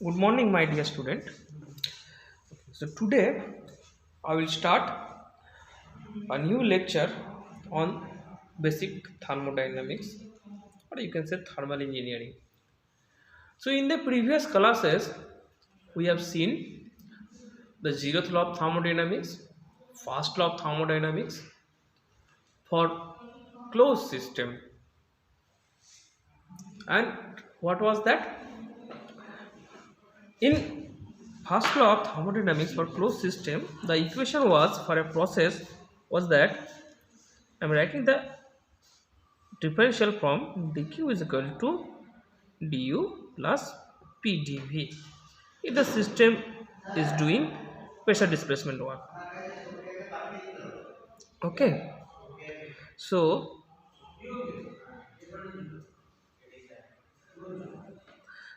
Good morning, my dear student. So today I will start a new lecture on basic thermodynamics, or you can say thermal engineering. So in the previous classes, we have seen the zeroth law of thermodynamics, first law of thermodynamics for closed system, and what was that? In first law of thermodynamics for closed system, the equation was for a process was that I'm writing the differential from dq is equal to du plus pdv if the system is doing pressure displacement work. Okay, so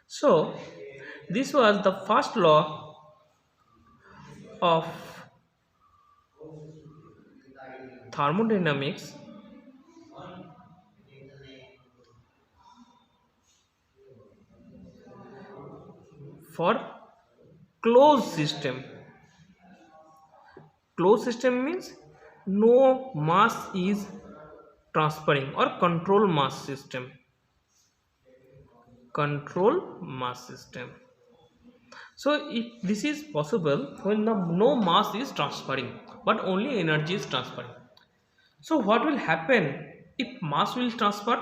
so this was the first law of thermodynamics for closed system. Closed system means no mass is transferring, or control mass system. Control mass system. So if this is possible when the no mass is transferring but only energy is transferring. So what will happen if mass will transfer?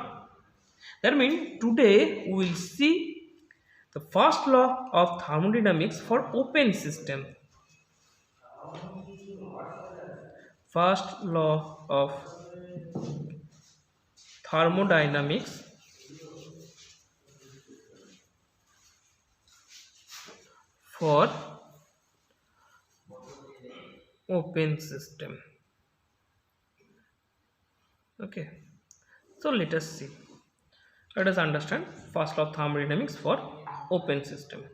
That means today we will see the first law of thermodynamics for open system. First law of thermodynamics for open system. Okay, so let us see. Let us understand first law of thermodynamics for open system.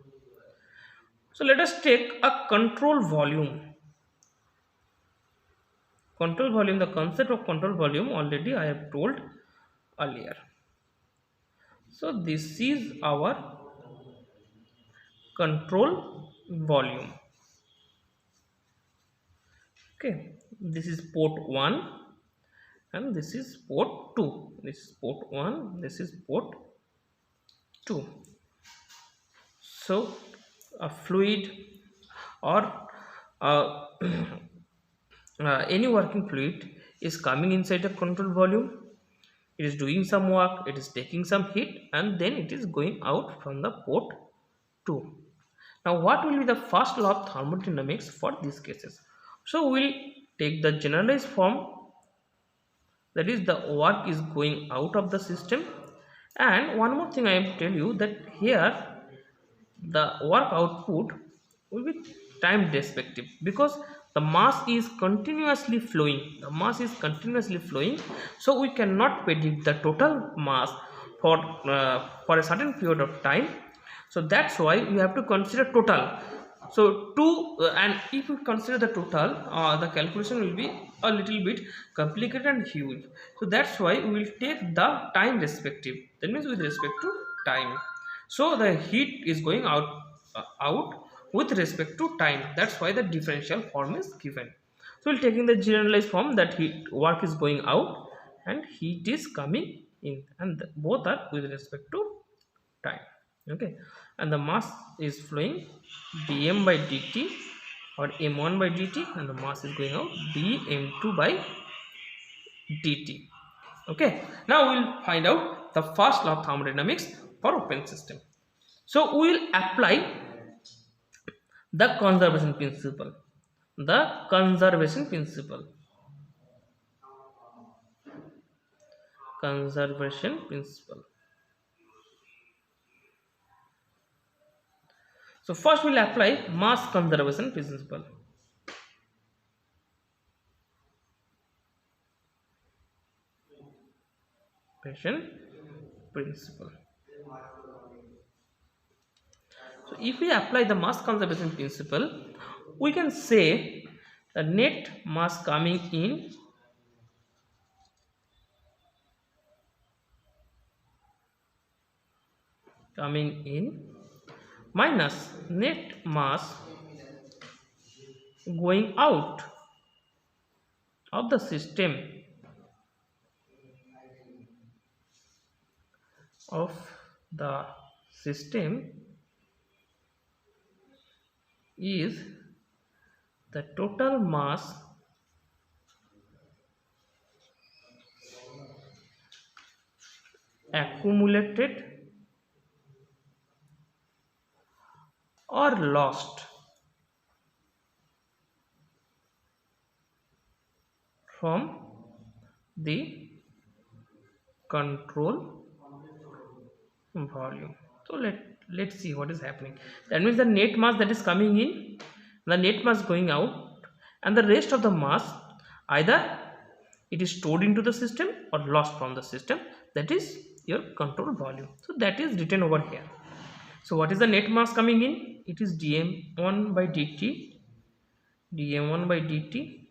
So let us take a control volume. Control volume, the concept of control volume already I have told earlier. So this is our control volume. Okay, this is port 1 and this is port 2. This is port 1, this is port 2. So a fluid or uh, any working fluid is coming inside the control volume. It is doing some work, it is taking some heat, and then it is going out from the port 2. Now what will be the first law of thermodynamics for these cases? So we'll take the generalized form, that is the work is going out of the system. And one more thing I will tell you, that here the work output will be time perspective, because the mass is continuously flowing, so we cannot predict the total mass for a certain period of time. So that's why we have to consider total. So and if we consider the total, the calculation will be a little bit complicated and huge. So that's why we will take the time perspective, that means with respect to time. So the heat is going out with respect to time, that's why the differential form is given. So we'll taking the generalized form, that heat work is going out and heat is coming in, and both are with respect to time. Okay, and the mass is flowing dm by dt, or m1 by dt, and the mass is going out dm2 by dt. Okay, now we'll find out the first law of thermodynamics for open system. So we will apply the conservation principle. The conservation principle. Conservation principle. So first we'll apply mass conservation principle. Principle. So if we apply the mass conservation principle, we can say the net mass coming in minus net mass going out of the system is the total mass accumulated or lost from the control volume. So let's see what is happening. That means the net mass that is coming in, the net mass going out, and the rest of the mass either it is stored into the system or lost from the system. That is your control volume. So that is written over here. So what is the net mass coming in? It is dm1 by dt, dm1 by dt.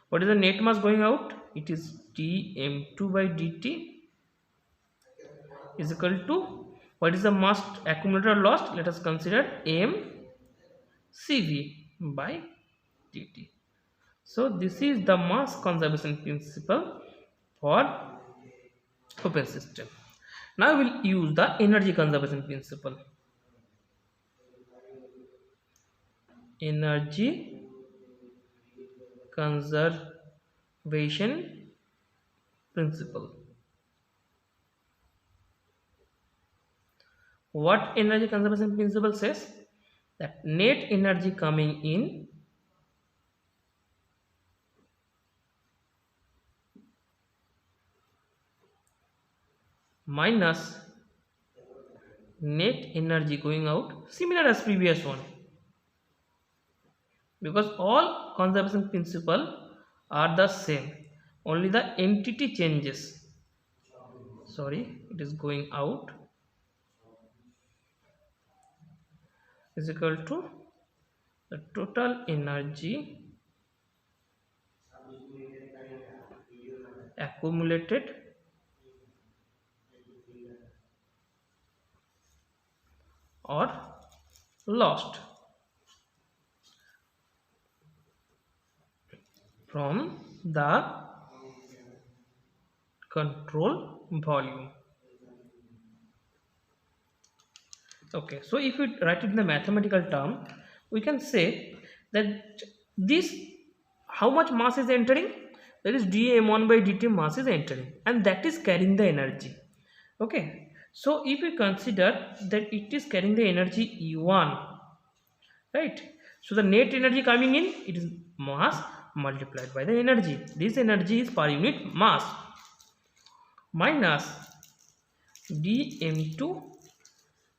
What is the net mass going out? It is dm2 by dt is equal to, what is the mass accumulated or lost? Let us consider mCv by dt. So this is the mass conservation principle for open system. Now we will use the energy conservation principle. Energy conservation principle. What energy conservation principle says? That net energy coming in minus net energy going out, similar as previous one, because all conservation principle are the same, only the entity changes. Sorry, it is going out is equal to the total energy accumulated or lost from the control volume. Okay, so if we write it in the mathematical term, we can say that this, how much mass is entering? That is dm1 by dt mass is entering, and that is carrying the energy. Okay, so if we consider that it is carrying the energy E1, right? So the net energy coming in, it is mass multiplied by the energy. This energy is per unit mass minus dm2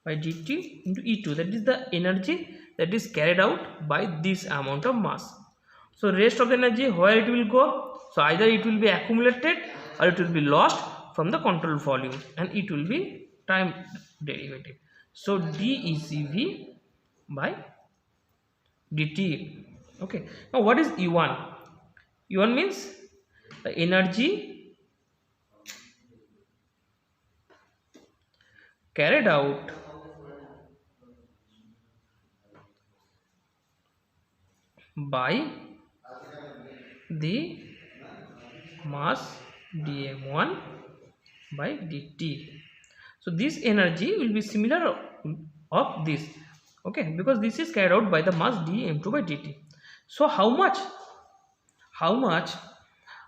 by dt into E2, that is the energy that is carried out by this amount of mass. So rest of the energy, where it will go? So either it will be accumulated or it will be lost from the control volume, and it will be time derivative. So dEcV by dt. Okay, now what is E1? E1 means the energy carried out by the mass dm1 by dt. So this energy will be similar of this, okay, because this is carried out by the mass dm2 by dt. So how much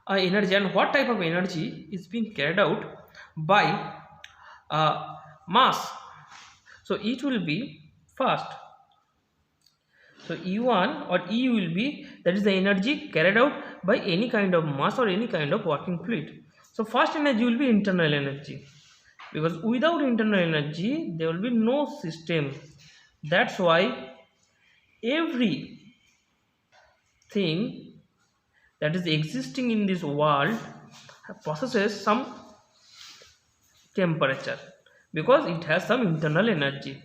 energy and what type of energy is being carried out by mass? So it will be first, so E1 or E will be, that is the energy carried out by any kind of mass or any kind of working fluid. So first energy will be internal energy, because without internal energy there will be no system. That's why everything that is existing in this world possesses some temperature, because it has some internal energy.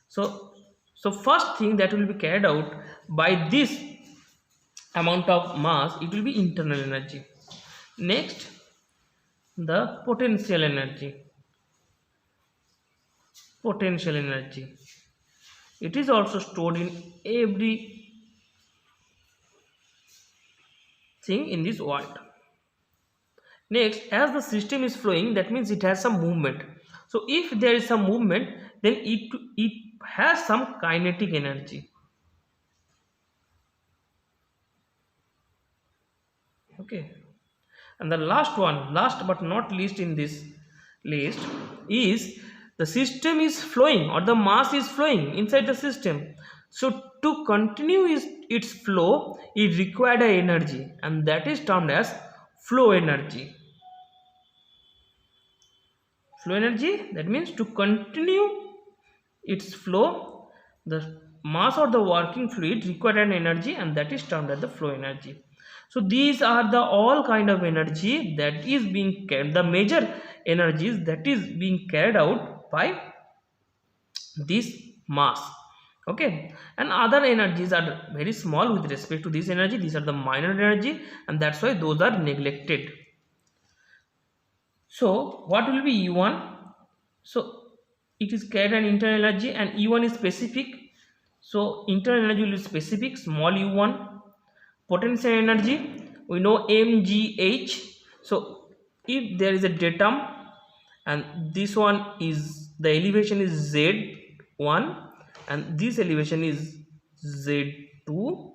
So first thing that will be carried out by this amount of mass, it will be internal energy. Next, the potential energy. it is also stored in everything in this world. Next, as the system is flowing, that means it has some movement. So if there is some movement, then it has some kinetic energy. Okay, and the last one, last but not least in this list, is the system is flowing or the mass is flowing inside the system. So to continue its flow, it required a energy, and that is termed as flow energy. Flow energy, that means to continue its flow, the mass or the working fluid required an energy, and that is termed as the flow energy. So these are the all kind of energy that is being carried, the major energies that is being carried out by this mass. Okay, and other energies are very small with respect to this energy. These are the minor energy, and that's why those are neglected. So what will be E1? So it is carried an internal energy, and E1 is specific. So internal energy will be specific, small u1. Potential energy, we know mgh. So if there is a datum and this one is, the elevation is z1 and this elevation is z2,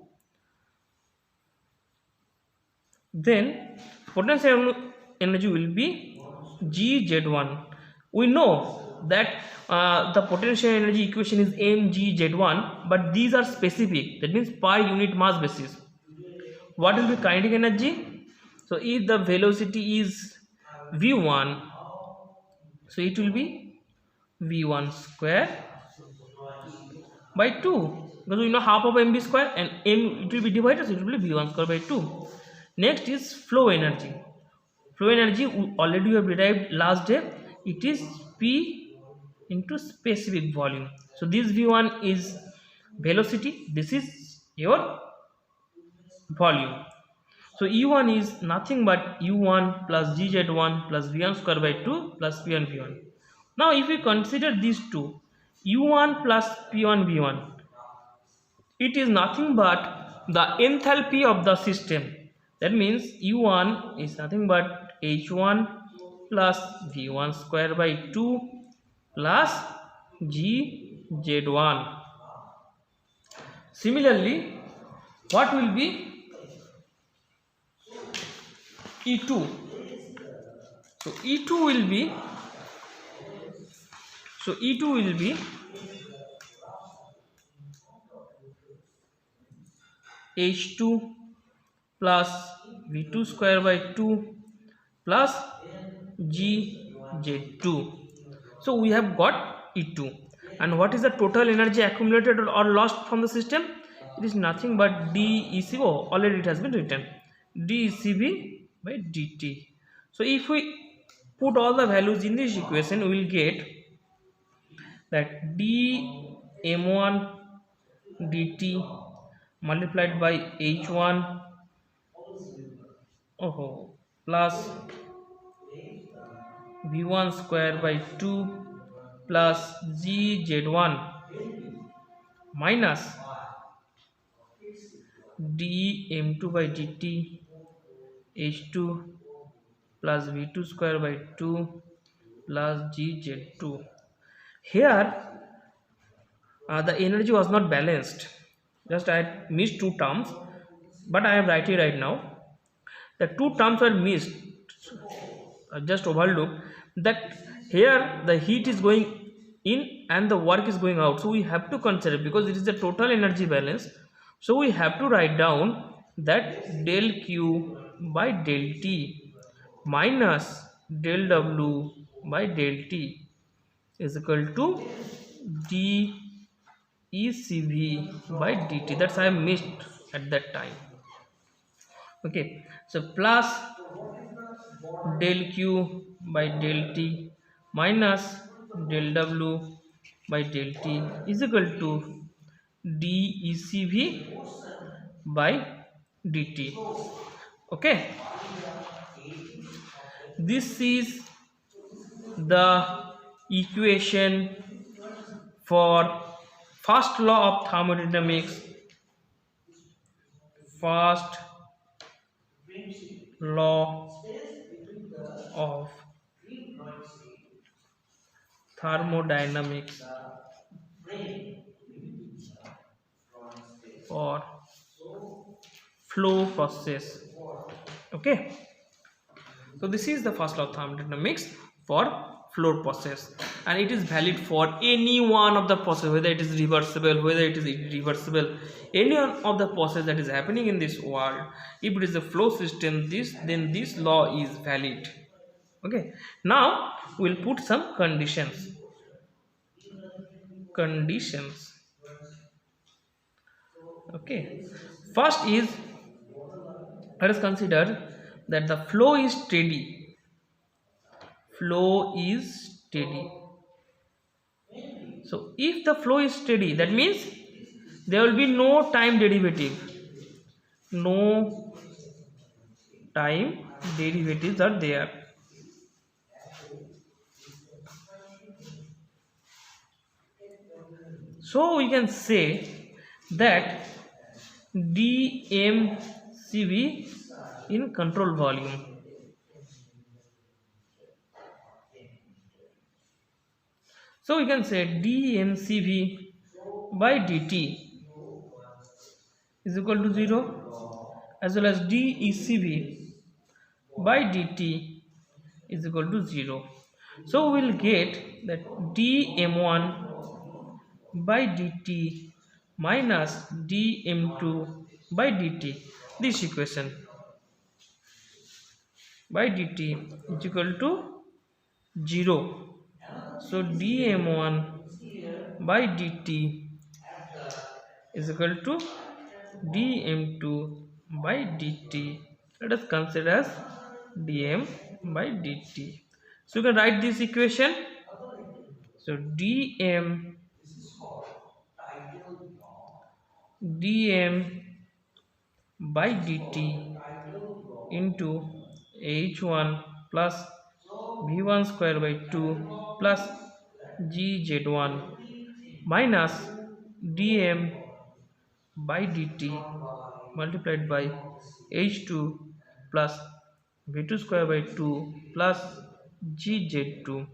then potential energy will be gz1. We know that the potential energy equation is mgz1, but these are specific, that means per unit mass basis. What will be kinetic energy? So if the velocity is v1, so it will be v1 square by 2, because we know half of mv square, and m it will be divided, so it will be v1 square by 2. Next is flow energy. Flow energy already we have derived last day. It is p into specific volume. So this v1 is velocity, this is your volume. So E1 is nothing but U1 plus GZ1 plus V1 square by 2 plus P1 V1. Now if we consider these two, U1 plus P1 V1, it is nothing but the enthalpy of the system. That means U1 is nothing but H1 plus V1 square by 2 plus GZ1. Similarly, what will be E2? So E2 will be, H2 plus V2 square by 2 plus GZ2. So we have got E2, and what is the total energy accumulated or lost from the system? It is nothing but dECV. Already it has been written, dECV by dt. So if we put all the values in this equation, we will get that dm1 dt multiplied by h1 plus v1 square by 2 plus gz1 minus dm2 by dt h2 plus v2 square by 2 plus gz2. Here the energy was not balanced, just I missed two terms, but I am writing right now. The two terms were missed, just overlooked, that here the heat is going in and the work is going out. So we have to consider, because it is the total energy balance, so we have to write down that del q by del t minus del w by del t is equal to dECV by dt. That's I missed at that time. Okay, so plus del q by del t minus del w by del t is equal to dECV by dt. Okay, this is the equation for first law of thermodynamics, first law of thermodynamics for flow process. Okay, so this is the first law of thermodynamics for flow process, and it is valid for any one of the process, whether it is reversible, whether it is irreversible, any one of the process that is happening in this world. If it is a flow system, then this law is valid. Okay, now we'll put some conditions. Okay, first is, let us consider that the flow is steady. Flow is steady. So if the flow is steady, that means there will be no time derivative. No time derivatives are there. So we can say that dmCV in control volume. So we can say dmCV by dt is equal to 0, as well as dECV by dt is equal to 0. So we will get that dm1 by dt minus dm2 by dt, this equation, by dt is equal to 0. So dm1 by dt is equal to dm2 by dt. Let us consider as dm by dt. So you can write this equation. So dm by dt into h1 plus v1 square by 2 plus gz1 minus dm by dt multiplied by h2 plus v2 square by 2 plus gz2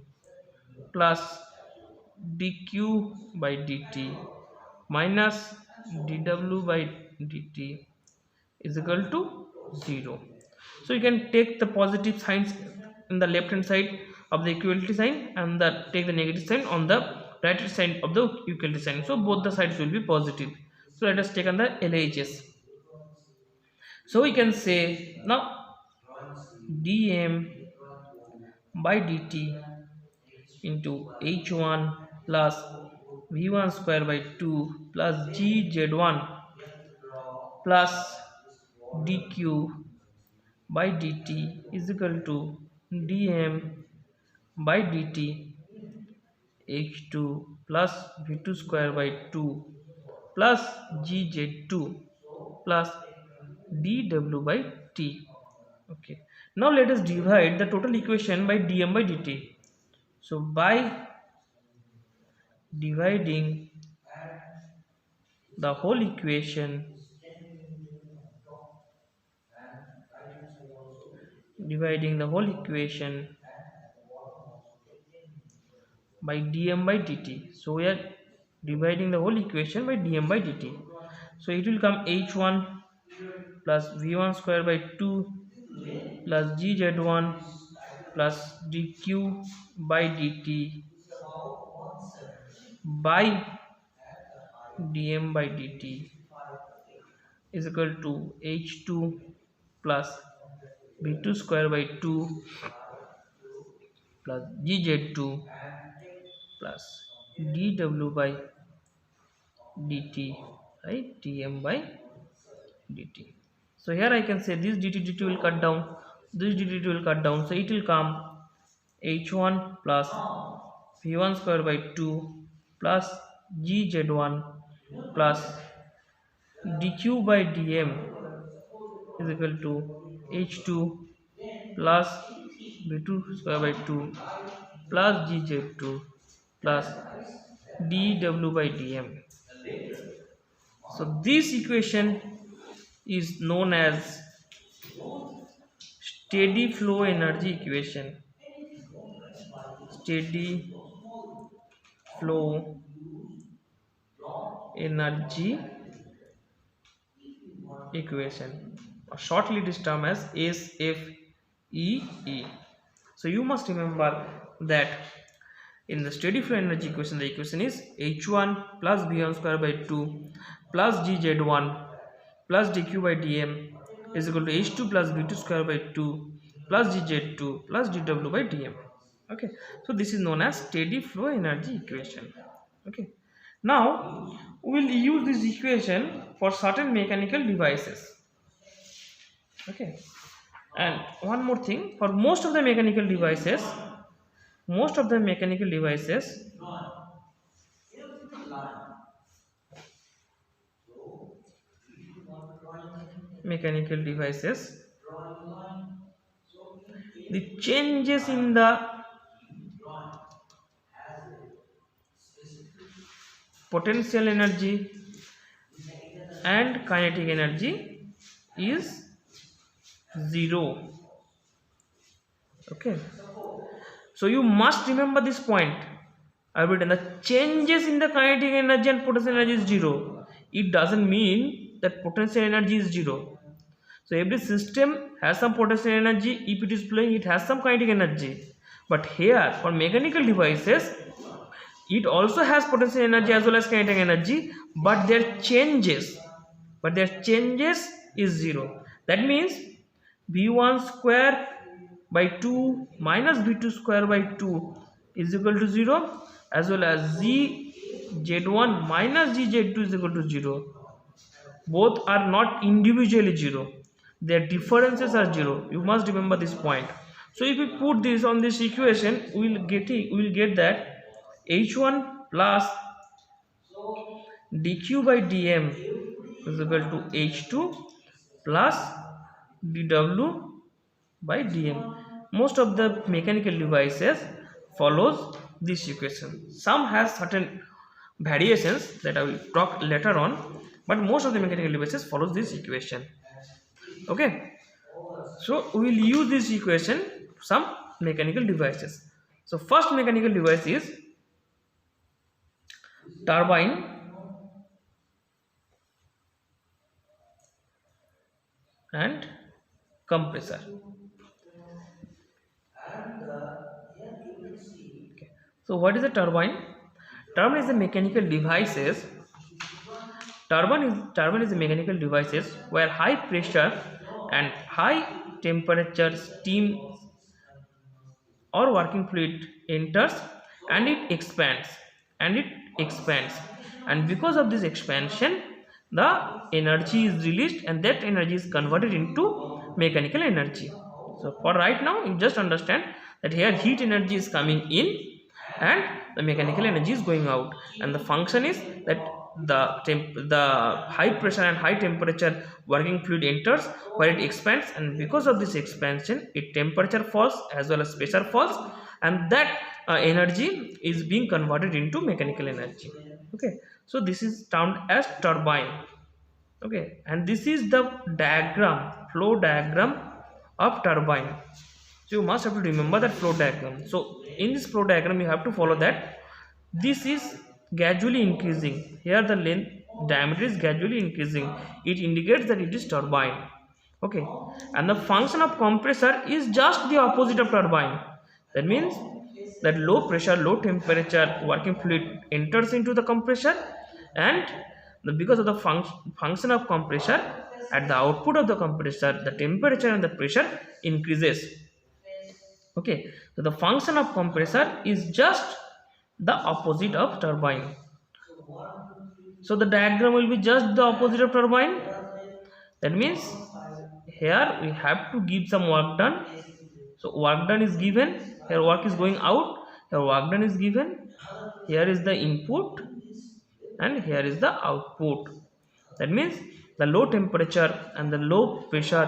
plus dq by dt minus dw by dt is equal to 0. So you can take the positive signs in the left hand side of the equality sign, and take the negative sign on the right hand side of the equality sign. So both the sides will be positive. So let us take on the LHS. So we can say now dm by dt into h1 plus v1 square by 2 plus gz1 plus dq by dt is equal to dm by dt h2 plus v2 square by 2 plus gz2 plus dw by t. Okay, now let us divide the total equation by dm by dt. So by dividing the whole equation by dm by dt. So we are dividing the whole equation by dm by dt. So it will come h1 plus v1 square by 2 plus gz1 plus dq by dt by dm by dt is equal to h2 plus v2 square by 2 plus gz2 plus dw by dt, right, dm by dt. So here I can say this dt will cut down, this dt will cut down, so it will come h1 plus v1 square by 2 plus gz1 plus dq by dm is equal to h2 plus v2 square by 2 plus gz2 plus dw by dm. So this equation is known as steady flow energy equation. Steady flow energy equation, or shortly it is termed as SFEE. So you must remember that in the steady flow energy equation, the equation is H1 plus V1 square by 2 plus GZ1 plus dq by dm is equal to H2 plus V2 square by 2 plus GZ2 plus dw by dm. Okay, so this is known as steady flow energy equation. Okay, now we will use this equation for certain mechanical devices. Okay, and one more thing, for most of the mechanical devices, mechanical devices, the changes in the potential energy and kinetic energy is 0. Okay, so you must remember this point. I have written the changes in the kinetic energy and potential energy is 0. It doesn't mean that potential energy is 0. So every system has some potential energy. If it is flowing, it has some kinetic energy. But here for mechanical devices, it also has potential energy as well as kinetic energy, but their changes is 0. That means V1 square by 2 minus V2 square by 2 is equal to 0, as well as Z1 minus Z2 is equal to 0. Both are not individually 0. Their differences are 0. You must remember this point. So if we put this on this equation, we will get that H1 plus dq by dm is equal to H2 plus dw by dm. Most of the mechanical devices follows this equation. Some has certain variations that I will talk later on, but most of the mechanical devices follows this equation. Okay, so we will use this equation for some mechanical devices. So first mechanical device is turbine and compressor. Okay. So what is a turbine? Turbine is a mechanical devices. Turbine is a mechanical devices where high pressure and high temperature steam or working fluid enters and it expands and because of this expansion the energy is released and that energy is converted into mechanical energy. So for right now you just understand that here heat energy is coming in and the mechanical energy is going out, and the function is that the high pressure and high temperature working fluid enters where it expands, and because of this expansion its temperature falls as well as pressure falls, and that energy is being converted into mechanical energy. Okay, so this is termed as turbine. Okay, and this is the flow diagram of turbine. So you must have to remember that flow diagram. So in this flow diagram you have to follow that this is gradually increasing. Here the length diameter is gradually increasing. It indicates that it is turbine. Okay, and the function of compressor is just the opposite of turbine. That means that low pressure, low temperature working fluid enters into the compressor, and because of the function of compressor, at the output of the compressor the temperature and the pressure increases. Okay, so the function of compressor is just the opposite of turbine. So the diagram will be just the opposite of turbine. That means here we have to give some work done. So work done is given. Here work is going out. Here work done is given. Here is the input and here is the output. That means the low temperature and the low pressure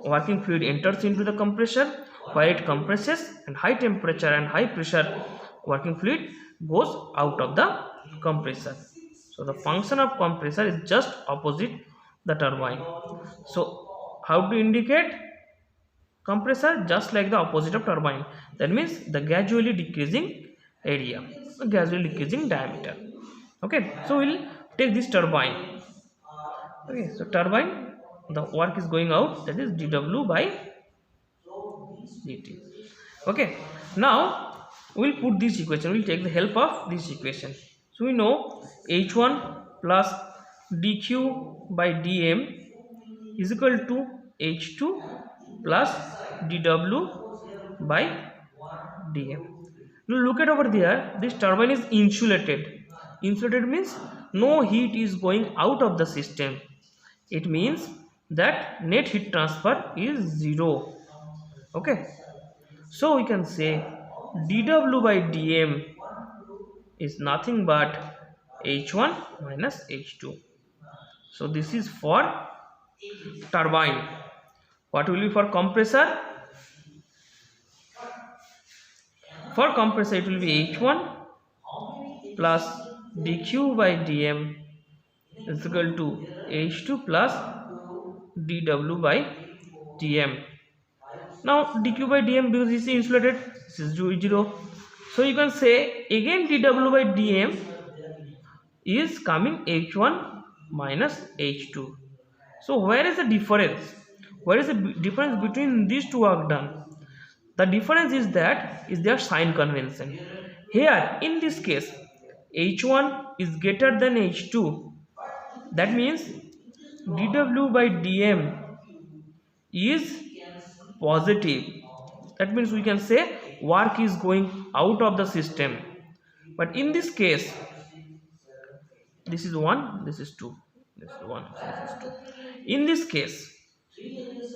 working fluid enters into the compressor where it compresses, and high temperature and high pressure working fluid goes out of the compressor. So the function of compressor is just opposite the turbine. So how to indicate compressor? Just like the opposite of turbine. That means the gradually decreasing area, gradually decreasing diameter. Okay, so we'll take this turbine. Okay, so turbine, the work is going out, that is dW by dt. Okay, now we'll put this equation, we'll take the help of this equation. So we know h1 plus dq by dm is equal to h2 plus dw by dm. Now look at over there, this turbine is insulated. Insulated means no heat is going out of the system. It means that net heat transfer is 0. Okay, so we can say dW by dm is nothing but h1 minus h2. So this is for turbine. What will be for compressor? For compressor it will be h1 plus dq by dm is equal to h2 plus dw by dm. Now dq by dm, because this is insulated, this is 0. So you can say again dw by dm is coming h1 minus h2. So where is the difference? Where is the difference between these two work done? The difference is that is their sign convention. Here in this case h1 is greater than h2. That means dW by dm is positive. That means we can say work is going out of the system. But in this case, this is 1, this is 2, this is 1, this is 2. In this case,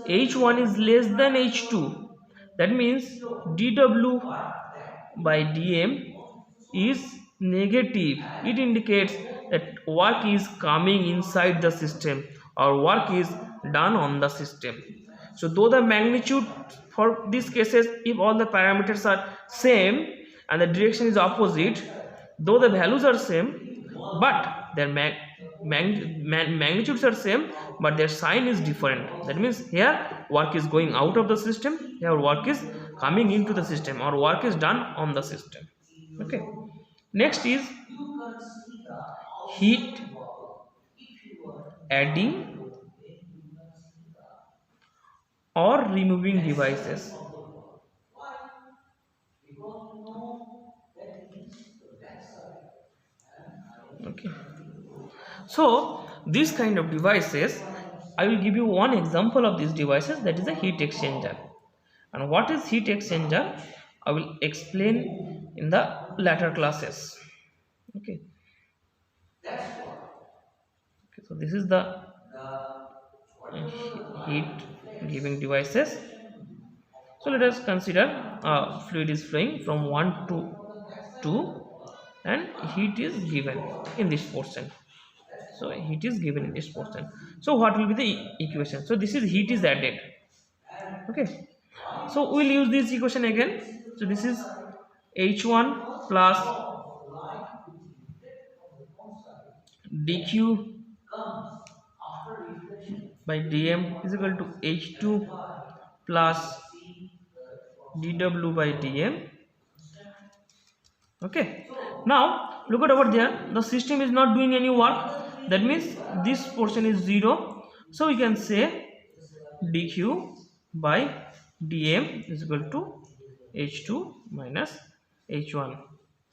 h1 is less than h2. That means dW by dm is negative. It indicates that work is coming inside the system or work is done on the system. So though the magnitude for these cases, if all the parameters are same and the direction is opposite, though the values are same, but their magnitudes are same, but their sign is different. That means here work is going out of the system, here work is coming into the system, or work is done on the system. Okay, next is heat adding or removing devices. Okay, so this kind of devices, I will give you one example of these devices, that is a heat exchanger. And what is heat exchanger, I will explain in the later classes. Okay, so this is the heat giving devices. So let us consider fluid is flowing from 1 to 2 and heat is given in this portion. So heat is given in this portion. So what will be the equation? So this is heat is added. Okay, so we'll use this equation again. So this is h1 plus dq by dm is equal to h2 plus dw by dm. Okay, now look at over there, the system is not doing any work. That means this portion is 0. So we can say dq by dm is equal to h2 minus h1.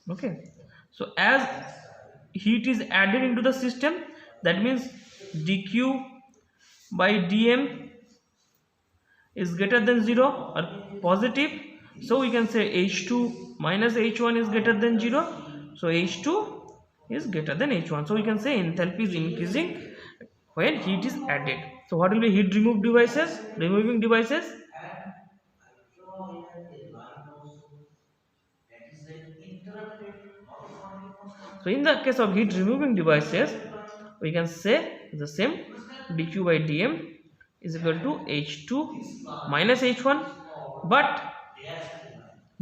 Okay, so as heat is added into the system, that means dq by dm is greater than 0 or positive. So we can say h2 minus h1 is greater than 0. So h2 is greater than h1. So we can say enthalpy is increasing when heat is added. So what will be heat remove devices? Removing devices. So in the case of heat removing devices, we can say the same, dq by dm is equal to h2 minus h1, but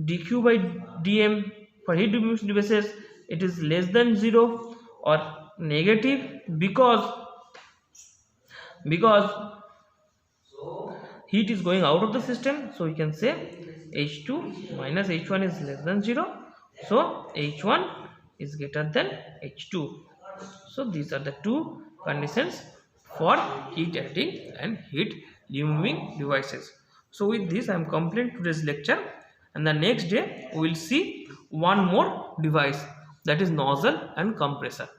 dq by dm for heat removing devices, it is less than 0 or negative because heat is going out of the system, so we can say H2 minus H1 is less than 0, so H1 is greater than H2. So these are the two conditions for heat additing and heat removing devices. So with this I am completing today's lecture, and the next day we will see one more device, that is nozzle and compressor.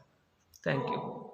Thank you.